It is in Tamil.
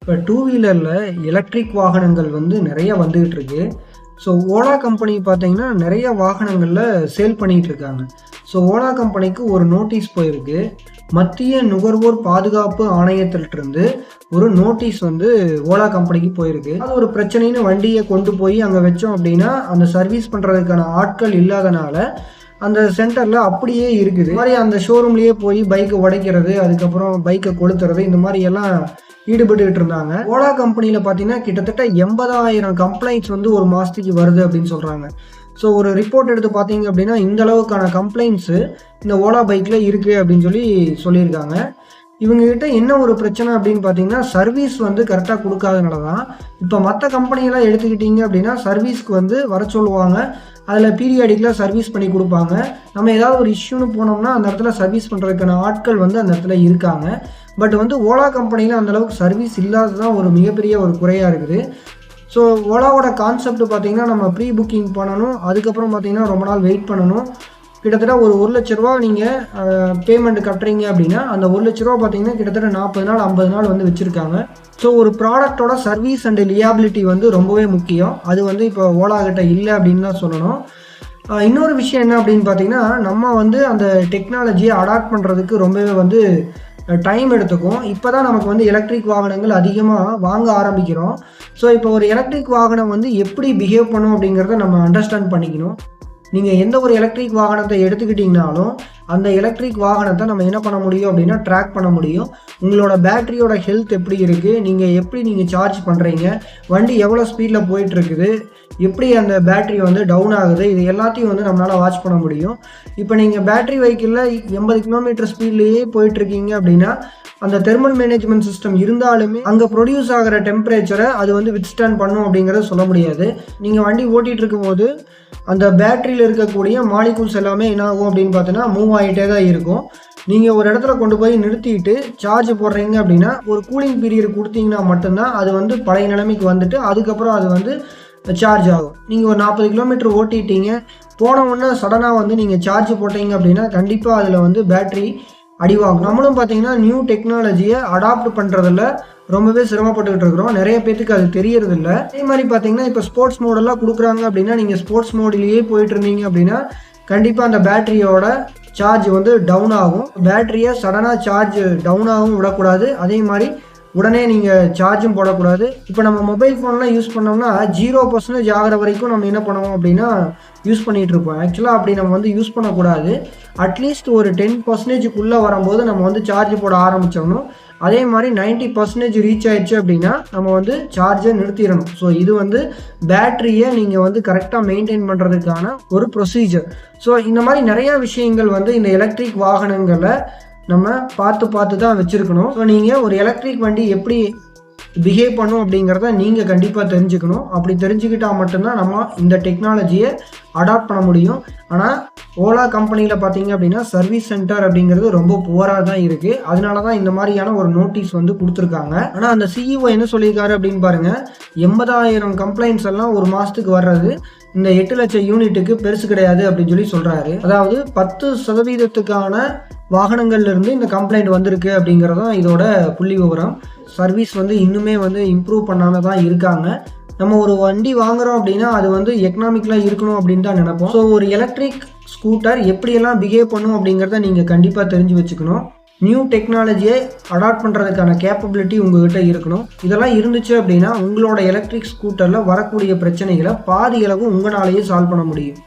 இப்போ டூ வீலரில் எலக்ட்ரிக் வாகனங்கள் வந்து நிறைய வந்துகிட்டு இருக்கு. ஸோ ஓலா கம்பெனி பார்த்தீங்கன்னா நிறைய வாகனங்களில் சேல் பண்ணிகிட்டு இருக்காங்க. ஸோ ஓலா கம்பெனிக்கு ஒரு நோட்டீஸ் போயிருக்கு. மத்திய நுகர்வோர் பாதுகாப்பு ஆணையத்திலிருந்து ஒரு நோட்டீஸ் வந்து ஓலா கம்பெனிக்கு போயிருக்கு. அது ஒரு பிரச்சனைன்னு வண்டியை கொண்டு போய் அங்கே வச்சோம் அப்படின்னா அந்த சர்வீஸ் பண்ணுறதுக்கான ஆட்கள் இல்லாதனால அந்த சென்டரில் அப்படியே இருக்குது. இந்த மாதிரி அந்த ஷோரூம்லேயே போய் பைக்கை உடைக்கிறது, அதுக்கப்புறம் பைக்கை கொளுத்துறது, இந்த மாதிரி எல்லாம் ஈடுபட்டுக்கிட்டு இருந்தாங்க. ஓலா கம்பெனியில் பார்த்தீங்கன்னா கிட்டத்தட்ட 80,000 கம்ப்ளைண்ட்ஸ் வந்து ஒரு மாதத்துக்கு வருது அப்படின்னு சொல்கிறாங்க. ஸோ ஒரு ரிப்போர்ட் எடுத்து பார்த்தீங்க அப்படின்னா இந்த அளவுக்கான கம்ப்ளைண்ட்ஸு இந்த ஓலா பைக்கில் இருக்குது அப்படின்னு சொல்லியிருக்காங்க. இவங்ககிட்ட என்ன ஒரு பிரச்சனை அப்படின்னு பார்த்தீங்கன்னா சர்வீஸ் வந்து கரெக்டாக கொடுக்காதனால தான். இப்போ மற்ற கம்பெனியெல்லாம் எடுத்துக்கிட்டிங்க அப்படின்னா சர்வீஸ்க்கு வந்து வர சொல்லுவாங்க. அதில் பீரியாடிக்கலாக சர்வீஸ் பண்ணி கொடுப்பாங்க. நம்ம ஏதாவது ஒரு இஷ்யூன்னு போனோம்னா அந்த இடத்துல சர்வீஸ் பண்ணுறதுக்கான ஆட்கள் வந்து அந்த இடத்துல இருக்காங்க. பட் வந்து ஓலா கம்பெனியில் அந்தளவுக்கு சர்வீஸ் இல்லாதது தான் ஒரு மிகப்பெரிய ஒரு குறையாக இருக்குது. ஸோ ஓலாவோட கான்செப்ட் பார்த்திங்கன்னா நம்ம ப்ரீ புக்கிங் பண்ணணும், அதுக்கப்புறம் பார்த்திங்கன்னா ரொம்ப நாள் வெயிட் பண்ணணும். கிட்டத்தட்ட ஒரு 1 லட்ச ரூபா நீங்கள் பேமெண்ட் கட்டுறீங்க அப்படின்னா அந்த 1 லட்ச ரூபா பார்த்தீங்கன்னா கிட்டத்தட்ட 40 நாள் 50 நாள் வந்து வச்சுருக்காங்க. ஸோ ஒரு ப்ராடக்டோட சர்வீஸ் அண்ட் லியாபிலிட்டி வந்து ரொம்பவே முக்கியம். அது வந்து இப்போ ஓலா கிட்ட இல்லை அப்படின்னு தான் சொல்லணும். இன்னொரு விஷயம் என்ன அப்படின்னு பார்த்தீங்கன்னா நம்ம வந்து அந்த டெக்னாலஜியை அடாப்ட் பண்ணுறதுக்கு ரொம்பவே வந்து டைம் எடுத்துக்கும். இப்போ தான் நமக்கு வந்து எலக்ட்ரிக் வாகனங்கள் அதிகமாக வாங்க ஆரம்பிக்கிறோம். ஸோ இப்போ ஒரு எலக்ட்ரிக் வாகனம் வந்து எப்படி பிஹேவ் பண்ணும் அப்படிங்கிறத நம்ம அண்டர்ஸ்டாண்ட் பண்ணிக்கணும். நீங்கள் எந்த ஒரு எலக்ட்ரிக் வாகனத்தை எடுத்துக்கிட்டிங்கனாலும் அந்த எலக்ட்ரிக் வாகனத்தை நம்ம என்ன பண்ண முடியும் அப்படின்னா ட்ராக் பண்ண முடியும். உங்களோட பேட்டரியோட ஹெல்த் எப்படி இருக்குது, நீங்கள் சார்ஜ் பண்ணுறீங்க, வண்டி எவ்வளோ ஸ்பீடில் போயிட்டுருக்குது, எப்படி அந்த பேட்டரி வந்து டவுன் ஆகுது, இது எல்லாத்தையும் வந்து நம்மளால் வாட்ச் பண்ண முடியும். இப்போ நீங்கள் பேட்டரி வெஹிக்கிளில் 80 கிலோமீட்டர் ஸ்பீட்லேயே போயிட்டுருக்கீங்க அப்படின்னா அந்த தெர்மல் மேனேஜ்மெண்ட் சிஸ்டம் இருந்தாலுமே அங்கே ப்ரொடியூஸ் ஆகிற டெம்பரேச்சரை அது வந்து வித்ஸ்டாண்ட் பண்ணும் அப்படிங்கிறத சொல்ல முடியாது. நீங்கள் வண்டி ஓட்டிகிட்டு இருக்கும்போது அந்த பேட்டரியில் இருக்கக்கூடிய மாலிகூல்ஸ் எல்லாமே என்ன ஆகும் அப்படின்னு பார்த்தீங்கன்னா மூவ் ஆகிட்டே தான் இருக்கும். நீங்கள் ஒரு இடத்துல கொண்டு போய் நிறுத்திட்டு சார்ஜ் போடுறீங்க அப்படின்னா ஒரு கூலிங் பீரியட் கொடுத்தீங்கன்னா மட்டும்தான் அது வந்து பழைய நிலைமைக்கு வந்துட்டு அதுக்கப்புறம் அது வந்து சார்ஜ் ஆகும். நீங்கள் ஒரு 40 கிலோமீட்டர் ஓட்டிட்டீங்க, போன உடனே சடனாக வந்து நீங்கள் சார்ஜ் போட்டீங்க அப்படின்னா கண்டிப்பாக அதில் வந்து பேட்டரி அடிவாகும். நம்மளும் பார்த்தீங்கன்னா நியூ டெக்னாலஜியை அடாப்ட் பண்ணுறதில்ல ரொம்பவே சிரமப்பட்டுக்கிட்டு இருக்கிறோம். நிறைய பேத்துக்கு அது தெரியறதில்ல. அதே மாதிரி பார்த்தீங்கன்னா இப்போ ஸ்போர்ட்ஸ் மோடெல்லாம் கொடுக்குறாங்க அப்படின்னா நீங்கள் ஸ்போர்ட்ஸ் மோடிலேயே போயிட்டு இருந்தீங்க அப்படின்னா கண்டிப்பாக அந்த பேட்டரியோட சார்ஜ் வந்து டவுன் ஆகும். பேட்டரியை சடனாக சார்ஜ் டவுன் ஆகவும் விடக்கூடாது, அதே மாதிரி உடனே நீங்கள் சார்ஜும் போடக்கூடாது. இப்போ நம்ம மொபைல் ஃபோன்லாம் யூஸ் பண்ணோம்னா 0% ஆகிற வரைக்கும் நம்ம என்ன பண்ணுவோம் அப்படின்னா யூஸ் பண்ணிகிட்டு இருப்போம். ஆக்சுவலாக அப்படி நம்ம வந்து யூஸ் பண்ணக்கூடாது. அட்லீஸ்ட் ஒரு 10%க்குள்ளே வரும்போது நம்ம வந்து சார்ஜ் போட ஆரம்பிச்சிடணும். அதே மாதிரி 90% ரீச் ஆயிடுச்சு அப்படின்னா நம்ம வந்து சார்ஜை நிறுத்திடணும். ஸோ இது வந்து பேட்டரியை நீங்கள் வந்து கரெக்டாக மெயின்டைன் பண்ணுறதுக்கான ஒரு ப்ரொசீஜர். ஸோ இந்த மாதிரி நிறையா விஷயங்கள் வந்து இந்த எலக்ட்ரிக் வாகனங்களை நம்ம பார்த்து தான் வச்சுருக்கணும். ஸோ நீங்கள் ஒரு எலக்ட்ரிக் வண்டி எப்படி பிஹேவ் பண்ணும் அப்படிங்கிறத நீங்கள் கண்டிப்பாக தெரிஞ்சுக்கணும். அப்படி தெரிஞ்சுக்கிட்டால் மட்டும்தான் நம்ம இந்த டெக்னாலஜியை அடாப்ட் பண்ண முடியும். ஆனால் ஓலா கம்பெனியில் பார்த்தீங்க அப்படின்னா சர்வீஸ் சென்டர் அப்படிங்கிறது ரொம்ப புவராக தான் இருக்குது. அதனால தான் இந்த மாதிரியான ஒரு நோட்டீஸ் வந்து கொடுத்துருக்காங்க. ஆனால் அந்த சிஇஓ என்ன சொல்லியிருக்காரு அப்படின்னு பாருங்கள், 80,000 கம்ப்ளைண்ட்ஸ் எல்லாம் ஒரு மாதத்துக்கு வர்றது இந்த 8 லட்சம் யூனிட்டுக்கு பெருசு கிடையாது அப்படின்னு சொல்கிறாரு. அதாவது 10% வாகனங்கள்லேருந்து இந்த கம்ப்ளைண்ட் வந்திருக்கு அப்படிங்கிறதான் இதோட புள்ளி விவரம். சர்வீஸ் வந்து இன்னுமே வந்து இம்ப்ரூவ் பண்ணாமல் தான் இருக்காங்க. நம்ம ஒரு வண்டி வாங்குகிறோம் அப்படின்னா அது வந்து எக்கனாமிக்கலாக இருக்கணும் அப்படின்னு தான் நினைப்போம். ஸோ ஒரு எலக்ட்ரிக் ஸ்கூட்டர் எப்படியெல்லாம் பிஹேவ் பண்ணும் அப்படிங்கிறத நீங்கள் கண்டிப்பாக தெரிஞ்சு வச்சுக்கணும். நியூ டெக்னாலஜியை அடாப்ட் பண்ணுறதுக்கான கேப்பபிலிட்டி உங்கள்கிட்ட இருக்கணும். இதெல்லாம் இருந்துச்சு அப்படின்னா உங்களோட எலக்ட்ரிக் ஸ்கூட்டரில் வரக்கூடிய பிரச்சனைகளை பாதி அளவு உங்களாலேயே சால்வ் பண்ண முடியும்.